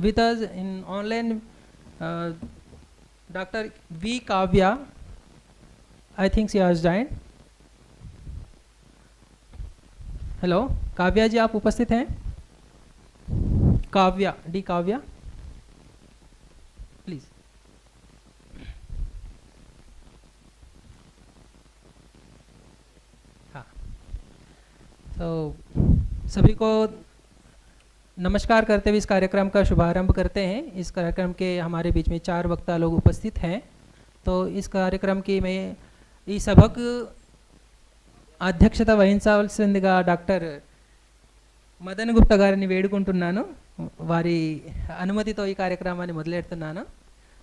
with us in online, Dr. V. Kavya. I think she has joined. Hello Kavya ji, आप उपस्थित हैं? Kavya, D Kavya, please. हाँ, तो सभी को नमस्कार करते हुए इस कार्यक्रम का शुभारंभ करते हैं. इस कार्यक्रम के हमारे बीच में 4 वक्ता लोग उपस्थित हैं. तो इस कार्यक्रम की मैं ఈ సభకు అధ్యక్షత వహించవలసిందిగా డాక్టర్ మదన్ గుప్తా గారిని వేడుకుంటున్నాను. వారి అనుమతితో ఈ కార్యక్రమాన్ని మొదలెడుతున్నాను.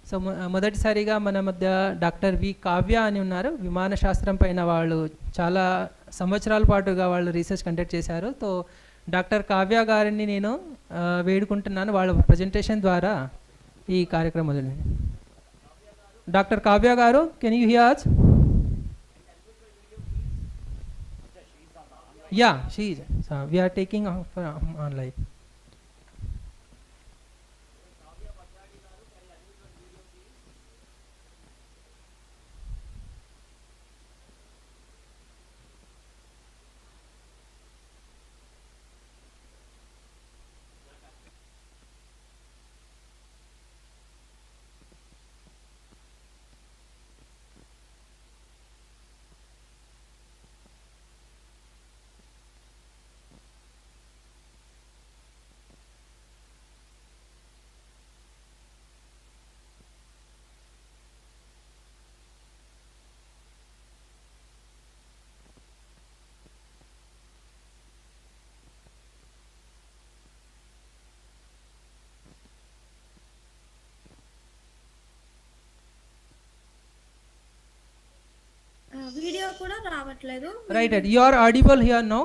సో మొదటిసారిగా మన మధ్య డాక్టర్ వి కావ్య అని ఉన్నారు. విమాన శాస్త్రం పైన వాళ్ళు చాలా సంవత్సరాల పాటుగా వాళ్ళు రీసెర్చ్ కండక్ట్ చేశారు. సో డాక్టర్ కావ్య గారిని నేను వేడుకుంటున్నాను వాళ్ళ ప్రజెంటేషన్ ద్వారా ఈ కార్యక్రమం మొదలైంది. డాక్టర్ కావ్య గారు, can you here us? Yeah, she is. So we are taking online. Video కూడా రావట్లేదు. Right, you are audible here now.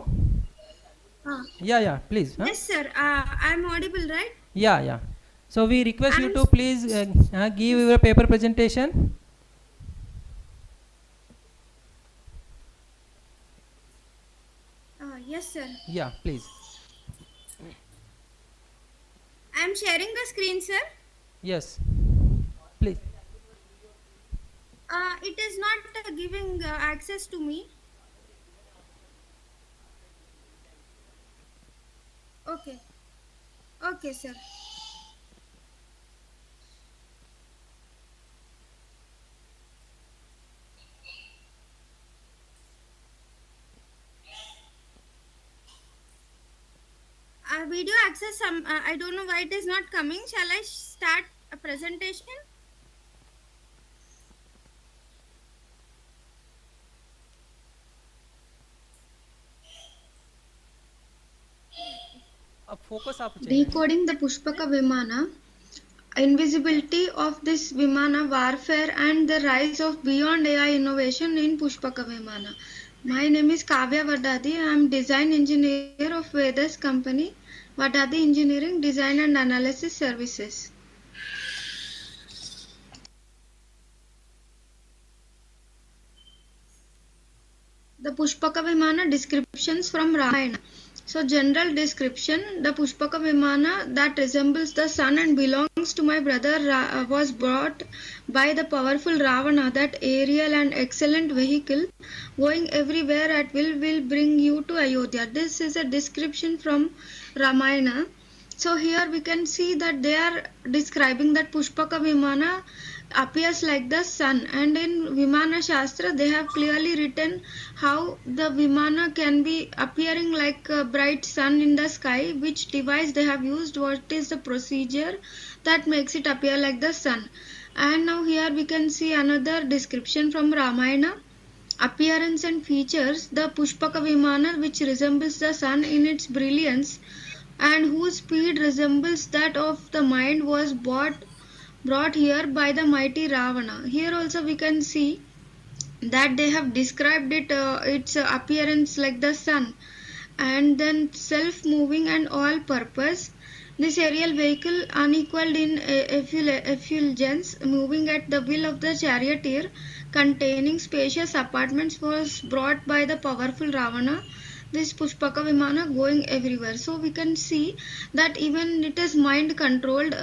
Yeah, please. Yes sir, I am audible, right? Yeah. So we request you to please give your paper presentation. Yes sir. Yeah, please. I am sharing the screen, sir. Yes, please. It is not giving access to me. Okay sir. Video access, I don't know why it is not coming. Shall I start a presentation? Focus up. Decoding the Pushpaka Vimana, invisibility of this Vimana warfare and the rise of beyond AI innovation in Pushpaka Vimana. My name is Kavya Vadadi. I am design engineer of VBUSS company, Vadadi Engineering Design and Analysis Services. The Pushpaka Vimana descriptions from Ramayana. So general description, the Pushpaka Vimana that resembles the sun and belongs to my brother was brought by the powerful Ravana. That aerial and excellent vehicle going everywhere at will bring you to Ayodhya. This is a description from Ramayana. So here we can see that they are describing that Pushpaka Vimana appears like the sun, and in Vimana Shastra they have clearly written how the Vimana can be appearing like a bright sun in the sky. Which device they have used, what is the procedure that makes it appear like the sun. And now here we can see another description from Ramayana. Appearance and features, the Pushpaka Vimana which resembles the sun in its brilliance and whose speed resembles that of the mind was brought here by the mighty Ravana. Here also we can see that they have described its appearance like the sun, and then self-moving and all-purpose. This aerial vehicle, unequaled in effulgence, moving at the will of the charioteer, containing spacious apartments, was brought by the powerful Ravana. this Pushpaka Vimana going everywhere. So we can see that even it is mind controlled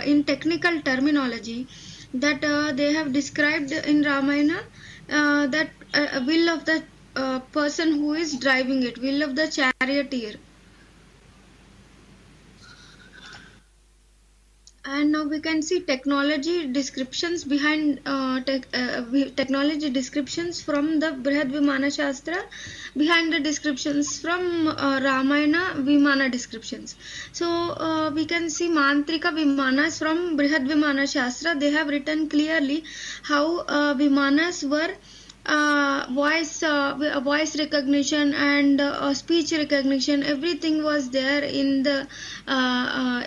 in technical terminology, that they have described in Ramayana, that will of the person who is driving it, will of the charioteer. And now we can see technology descriptions behind technology descriptions from the Brihad Vimana Shastra, behind the descriptions from Ramayana Vimana descriptions. So we can see Mantrika Vimanas from Brihad Vimana Shastra. They have written clearly how Vimanas were voice recognition and speech recognition, everything was there in the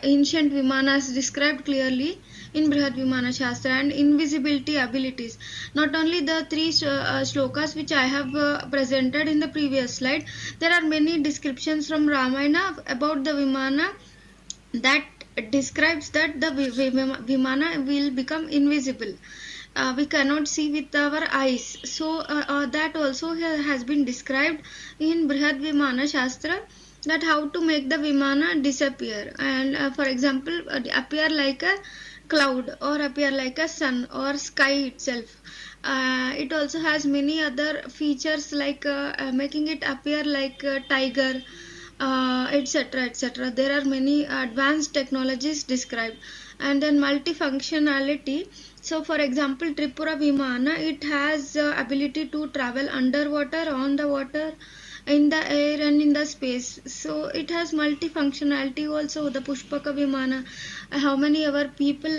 ancient Vimanas described clearly in Brihad Vimana Shastra. And invisibility abilities, not only the three shlokas which I have presented in the previous slide, there are many descriptions from Ramayana about the Vimana that describes that the Vimana will become invisible. We cannot see with our eyes. So that also has been described in Brihad Vimana Shastra, that how to make the Vimana disappear, and for example appear like a cloud or appear like a sun or sky itself. It also has many other features like making it appear like a tiger, etc., etc. There are many advanced technologies described. And then multifunctionality. So for example Tripura Vimana, it has ability to travel underwater, on the water, in the air and in the space. So it has multifunctionality also. The Pushpaka Vimana, how many ever people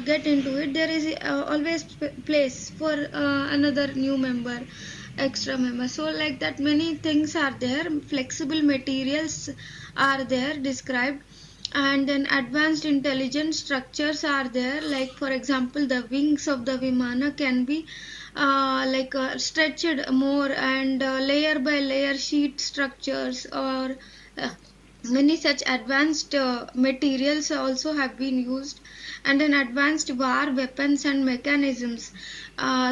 get into it, there is always place for another new member, extra member. So like that many things are there, flexible materials are there described. And then advanced intelligence structures are there, like for example the wings of the Vimana can be stretched more, and layer by layer sheet structures, or many such advanced materials also have been used. And then advanced war weapons and mechanisms.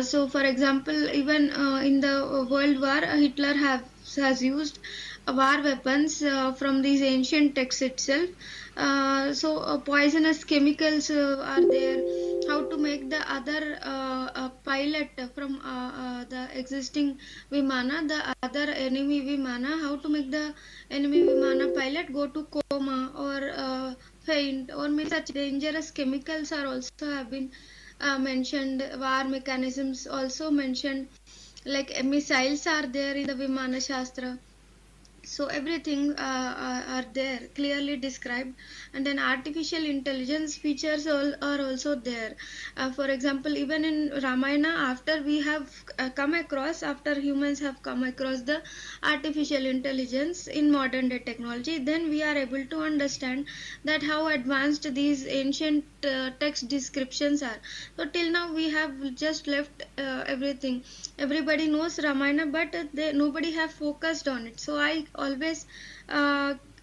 So for example even in the world war, Hitler has used war weapons from these ancient texts itself. So poisonous chemicals are there, how to make the other pilot from the existing Vimana, the other enemy Vimana, how to make the enemy Vimana pilot go to coma or faint, or many such dangerous chemicals are also have been mentioned. War mechanisms also mentioned, like missiles are there in the Vimana Shastra. So everything are there clearly described. And then artificial intelligence features all are also there. For example even in Ramayana, after we have after humans have come across the artificial intelligence in modern day technology, then we are able to understand that how advanced these ancient text descriptions are. So till now we have just left everything. Everybody knows Ramayana, but nobody have focused on it. So I always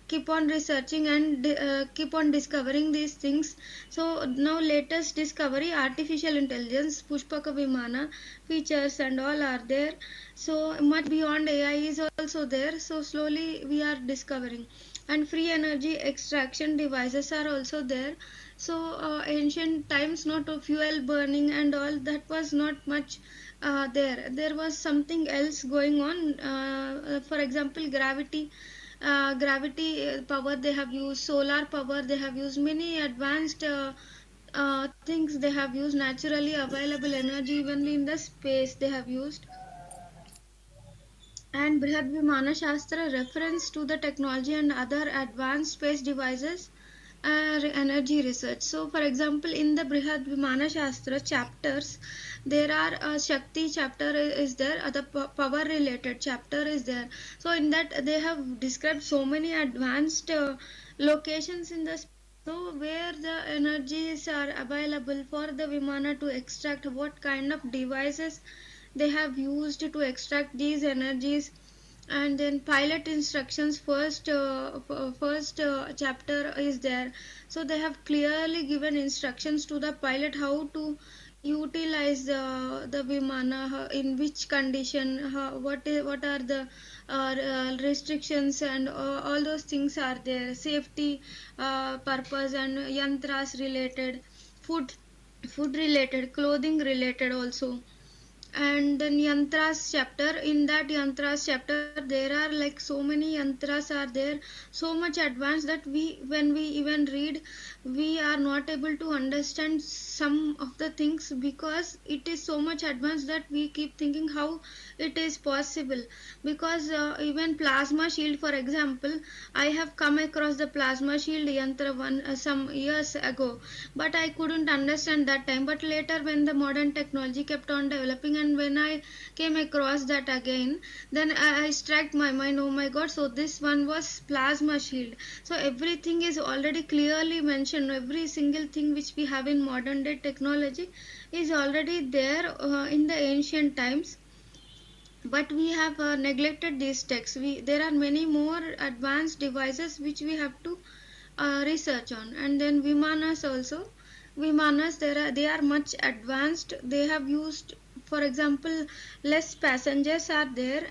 keep on researching and keep on discovering these things. So now latest discovery, artificial intelligence, Pushpaka Vimana features and all are there. So much beyond AI is also there. So slowly we are discovering. And free energy extraction devices are also there. So ancient times, not of fuel burning and all, that was not much there was something else going on. For example gravity power they have used, solar power they have used, many advanced things they have used, naturally available energy even in the space they have used. And Brihad Vimana Shastra reference to the technology and other advanced space devices energy research. So for example in the Brihad Vimana Shastra chapters, there are a Shakti chapter is there, the power related chapter is there. So in that they have described so many advanced locations in the, so where the energies are available for the Vimana to extract, what kind of devices they have used to extract these energies. And then pilot instructions, first chapter is there. So they have clearly given instructions to the pilot how to utilize the Vimana, in which condition, what are the restrictions, and all those things are there. Safety purpose and yantras related, food related, clothing related also. And then yantras chapter, in that yantras chapter there are like so many yantras are there, so much advanced that when we even read, we are not able to understand some of the things, because it is so much advanced that we keep thinking how it is possible. Because even plasma shield, for example, I have come across the plasma shield yantra one some years ago, but I couldn't understand that time. But later, when the modern technology kept on developing, and when I came across that again, then I struck my mind, oh my god, so this one was plasma shield. So everything is already clearly mentioned. Every single thing which we have in modern day technology is already there in the ancient times, but we have neglected these texts. There are many more advanced devices which we have to research on. And then Vimanas also, Vimanas, they are much advanced. They have used, for example, less passengers are there.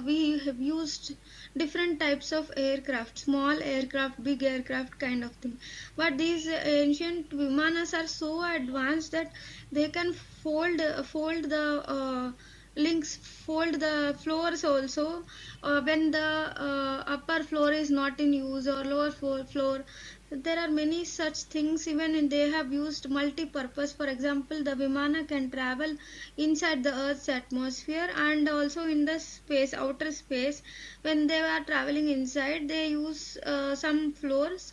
We have used different types of aircraft, small aircraft, big aircraft kind of thing. But these ancient Vimanas are so advanced that they can fold the links, fold the floors also, when the upper floor is not in use, or lower floor. There are many such things. Even they have used multi-purpose. For example, the Vimana can travel inside the earth's atmosphere, and also in the space, outer space. When they are traveling inside, they use some floors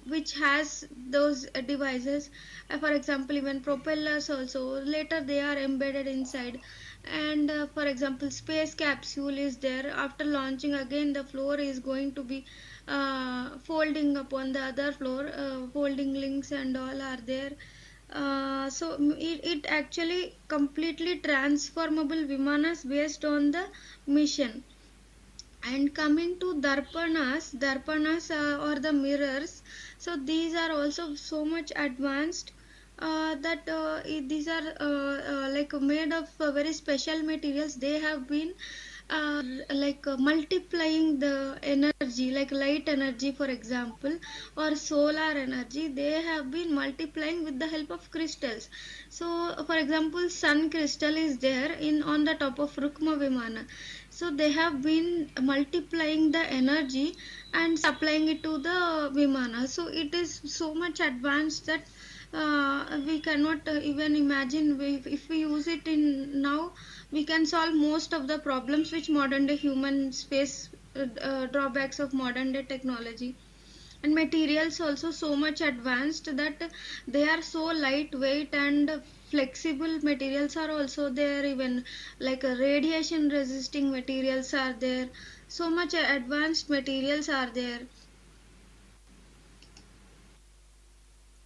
which has those devices. For example, even propellers also, later they are embedded inside. And for example, space capsule is there. After launching, again the floor is going to be folding upon the other floor. Folding links and all are there. So it actually completely transformable Vimanas based on the mission. And coming to darpanas or the mirrors, so these are also so much advanced, that these are like made of very special materials. They have been like multiplying the energy, like light energy for example, or solar energy. They have been multiplying with the help of crystals. So for example, sun crystal is there in on the top of Rukma Vimana. So they have been multiplying the energy and supplying it to the Vimana. So it is so much advanced that we cannot even imagine. If we use it in now, we can solve most of the problems which modern day humans face, drawbacks of modern day technology. And materials also so much advanced that they are so lightweight, and flexible materials are also there. Even like radiation resisting materials are there. So much advanced materials are there.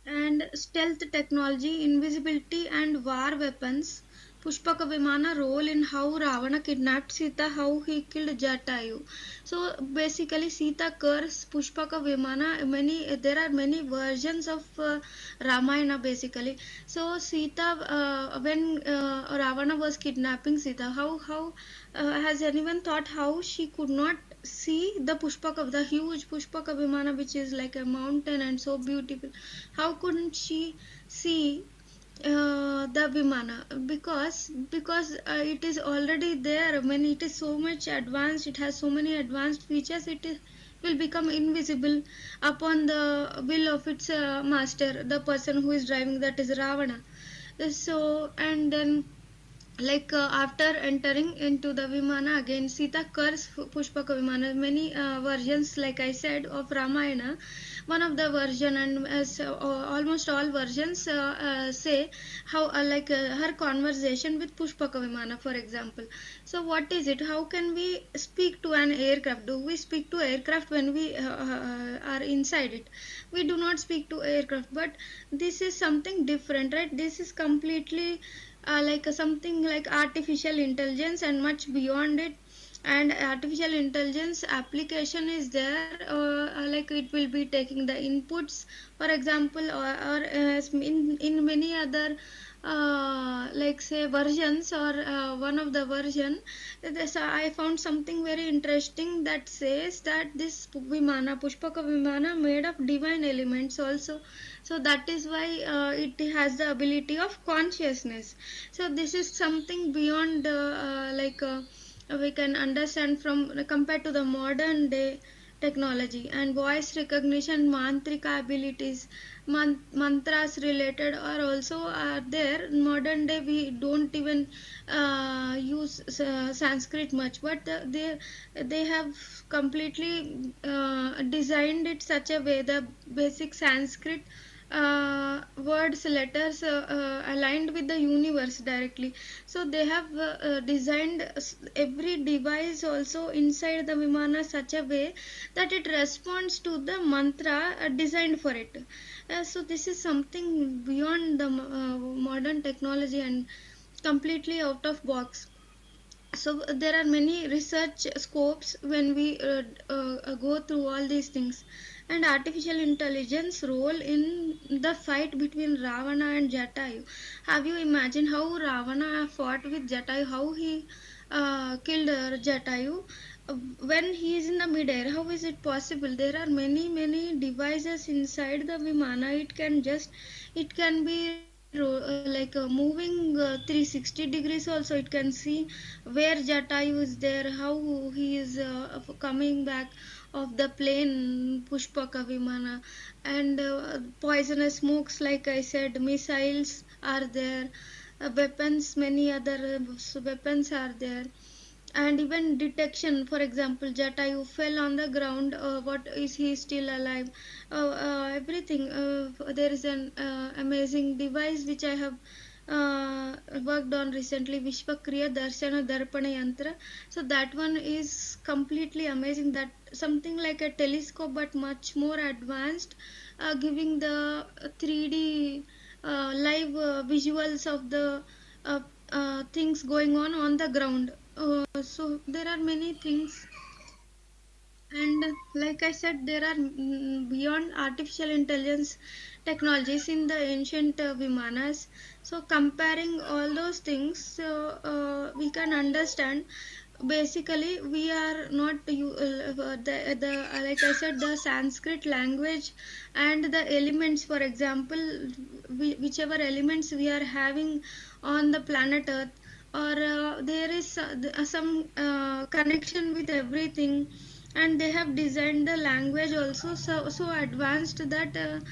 And stealth technology, invisibility, and war weapons. Pushpaka Vimana role in how Ravana kidnapped Sita, how he killed Jatayu. So basically, Sita curse Pushpaka Vimana. There are many versions of Ramayana basically. So Sita, when Ravana was kidnapping Sita, how has anyone thought how she could not see the Pushpaka, the huge Pushpaka Vimana, which is like a mountain and so beautiful? How couldn't she see the Vimana? Because it is already there. When it is so much advanced, it has so many advanced features. Will become invisible upon the will of its master, the person who is driving, that is Ravana. So and then, like after entering into the Vimana, again Sita curse Pushpaka Vimana. Many versions, like I said, of Ramayana. One of the version, and as almost all versions say how her conversation with Pushpaka Vimana, for example. So what is it? How can we speak to an aircraft? Do we speak to aircraft when we are inside it? We do not speak to aircraft. But this is something different, right? This is completely like something like artificial intelligence and much beyond it. And artificial intelligence application is there, like like it will be taking the inputs, for example, or in many other like say versions, or one of the version, I found something very interesting that says that this Vimana, Pushpaka Vimana, made of divine elements also. So that is why it has the ability of consciousness. So this is something beyond we can understand from compared to the modern day technology. And voice recognition, mantrika abilities, mantras related are also are there. In modern day we don't even use Sanskrit much, but they have completely designed it such a way, the basic Sanskrit words, letters aligned with the universe directly. So they have designed every device also inside the Vimana such a way that it responds to the mantra designed for it. So this is something beyond the modern technology and completely out of box. So there are many research scopes when we go through all these things. And artificial intelligence role in the fight between Ravana and Jatayu. Have you imagined how Ravana fought with Jatayu, how he killed Jatayu when he is in the midair? How is it possible? There are many devices inside the Vimana. It can be moving 360 degrees also. It can see where Jatayu is there, how he is coming back of the plane Pushpaka Vimana, and poisonous smokes, like I said, missiles are there, weapons, many other weapons are there. And even detection, for example, Jatayu fell on the ground, what is he still alive, everything. There is an amazing device which I have worked on recently, Vishwakriya Darshana Darpana Yantra. So that one is completely amazing, that something like a telescope but much more advanced, giving the 3D live visuals of the things going on the ground. So there are many things. And like I said, there are beyond artificial intelligence technologies in the ancient Vimanas. So comparing all those things, we can understand basically we are not like I said, the Sanskrit language and the elements, for example, whichever elements we are having on the planet Earth, or there is some connection with everything. And they have designed the language also so advanced that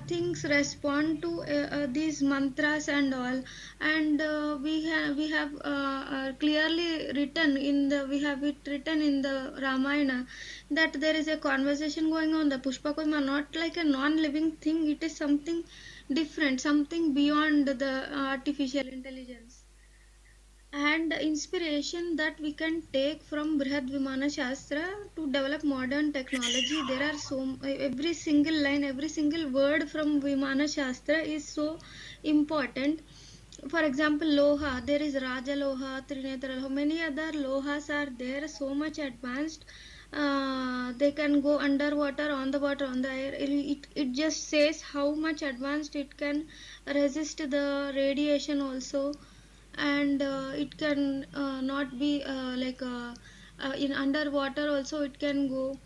things respond to these mantras and all. And we have clearly written in the we have it written in the Ramayana that there is a conversation going on. The Pushpaka not like a non-living thing, it is something different, something beyond the artificial intelligence. And inspiration that we can take from Brihad Vimana Shastra to develop modern technology. There are every single line, every single word from Vimana Shastra is so important. For example, Loha, there is Raja Loha, Trinetra Loha, many other Lohas are there, so much advanced. They can go underwater, on the water, on the air. It just says how much advanced it can resist the radiation also. And it can not be in underwater also it can go.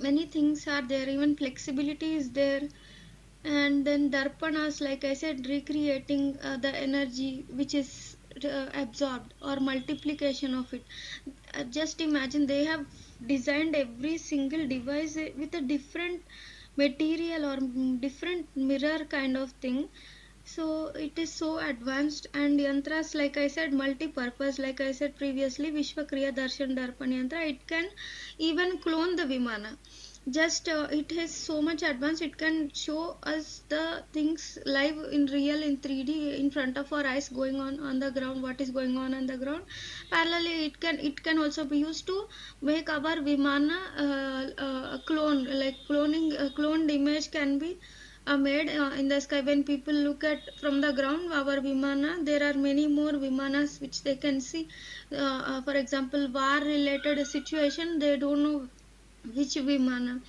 Many things are there, even flexibility is there. And then darpanas, like I said, recreating the energy which is absorbed, or multiplication of it. Just imagine, they have designed every single device with a different material or different mirror kind of thing. So it is so advanced. And yantras, like I said, multi-purpose, like I said previously, Vishwakriya Darshan Darpan Yantra, it can even clone the Vimana. Just it has so much advanced, it can show us the things live in real, in 3D, in front of our eyes, going on the ground, what is going on the ground. Parallelly, it can also be used to make our Vimana clone, like cloning, cloned image can be made in the sky. When people look at from the ground our Vimana, there are many more Vimanas which they can see. For example, war related situation, they don't know which Vimana.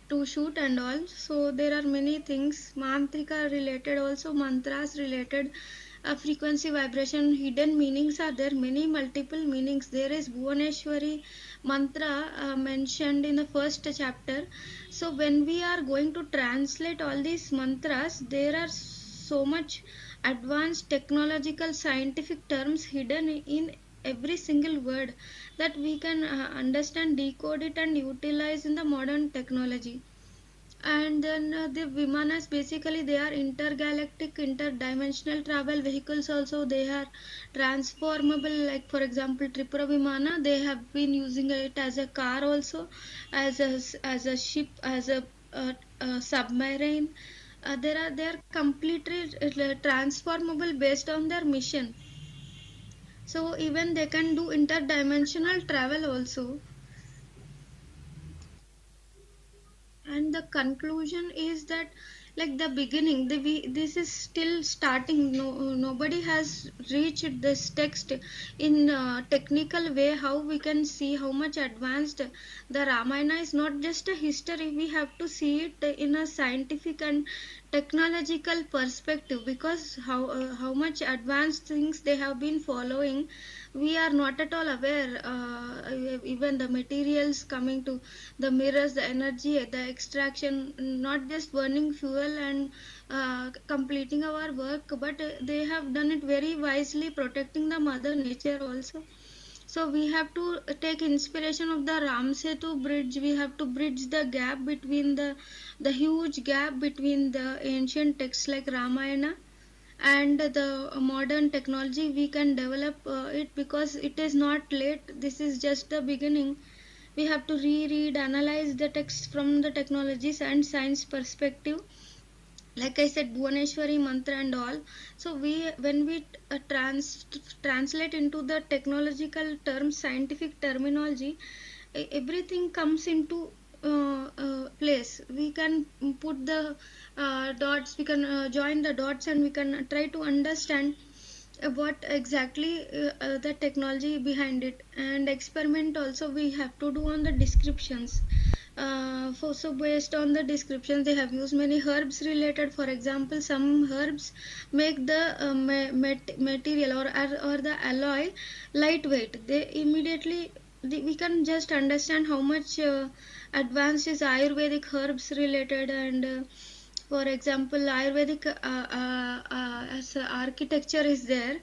to shoot and all. So there are many things, mantrika related, also mantras related, frequency, vibration, hidden meanings are there, many multiple meanings. There is Bhuvaneshwari mantra mentioned in the first chapter. So when we are going to translate all these mantras, there are so much advanced technological scientific terms hidden in every single word that we can understand, decode it and utilize in the modern technology. And then the Vimanas, basically they are intergalactic, interdimensional travel vehicles. Also they are transformable, like for example Tripura Vimana, they have been using it as a car also, as a ship, as a submarine. They are completely transformable based on their mission. So even they can do interdimensional travel also. And the conclusion is that, like the beginning, this is still starting. Nobody has reached this text in a technical way. How we can see how much advanced the Ramayana is. Not just a history, we have to see it in a scientific and technological perspective, because how much advanced things they have been following, we are not at all aware. Even the materials coming to the mirrors, the energy, the extraction, not just burning fuel and completing our work, but they have done it very wisely, protecting the mother nature also. So we have to take inspiration of the Ram Setu bridge. We have to bridge the gap between the huge gap between the ancient texts like Ramayana and the modern technology. We can develop it, because it is not late. This is just the beginning. We have to reread, analyze the text from the technologies and science perspective, like I said, Bhuvaneshwari mantra and all. So when we translate into the technological terms, scientific terminology, everything comes into place. We can put the dots, we can join the dots, and we can try to understand what exactly the technology behind it. And experiment also we have to do on the descriptions. So based on the descriptions, they have used many herbs related. For example, some herbs make the material or the alloy lightweight. They immediately, we can just understand how much advanced is Ayurvedic herbs related. And for example, Ayurvedic as architecture is there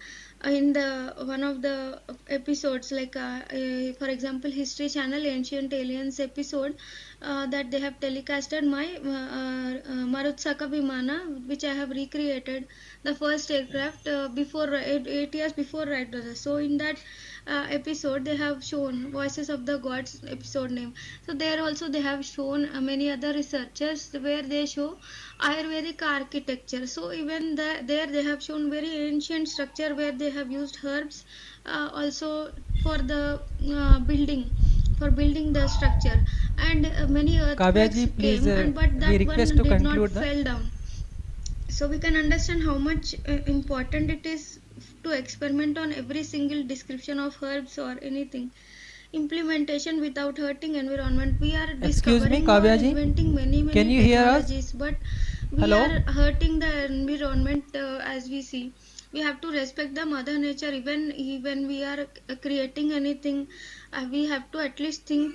in the one of the episodes, like for example History Channel Ancient Aliens episode that they have telecasted my Pushpaka Vimana, which I have recreated the first aircraft before 8 years before Wright brothers. So in that episode they have shown Voices of the Gods episode name. So there also they have shown many other researchers where they show Ayurvedic architecture. So even there they have shown very ancient structure where they have used herbs also for the building, for building the structure. And many earthquakes Kavyaji, please, came, and but we that request one to did not conclude the. fell down. So we can understand how much important it is to experiment on every single description of herbs or anything. Implementation without hurting environment. We are Excuse me, discovering or Kavyaji, inventing can many you hear us? technologies, but we Hello? are hurting the environment as we see. We have to respect the mother nature. Even we are creating anything, we have to at least think,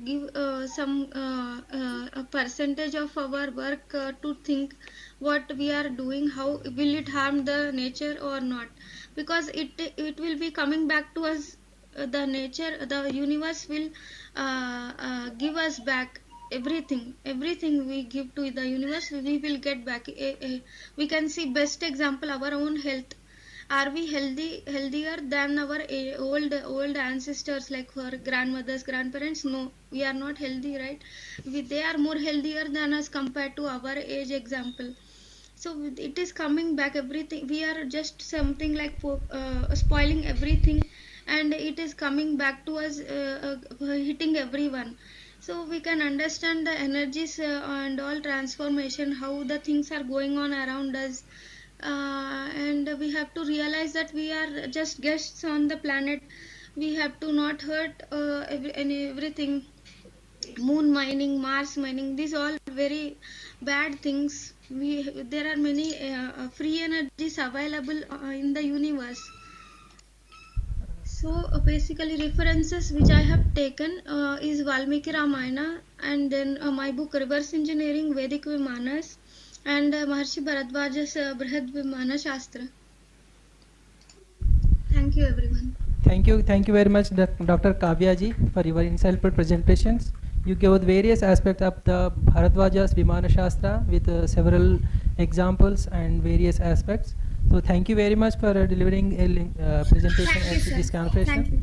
give some a percentage of our work to think what we are doing, how will it harm the nature or not, because it will be coming back to us. The nature, the universe will give us back everything we give to the universe, we will get back. We can see best example, our own health. Are we healthier than our old ancestors, like for grandmothers, grandparents? No, we are not healthy, right? They are more healthier than us compared to our age example. So it is coming back, everything. We are just something like spoiling everything, and it is coming back to us, hitting everyone. So we can understand the energies and all transformation, how the things are going on around us. And we have to realize that we are just guests on the planet. We have to not hurt everything. moon mining, Mars mining, these all very bad things. There are many free energies available in the universe. So basically references which I have taken is Valmiki Ramayana, and then my book Reverse Engineering Vedic Vimanas, and Maharshi Bharadwaja's Brihad Vimana Shastra. Thank you everyone. Thank you very much, Dr. Kavya ji, for your insightful presentations. You gave various aspects of the Bharadwaja's Vimana Shastra with several examples and various aspects. So thank you very much for delivering a presentation at this conference. Thank you.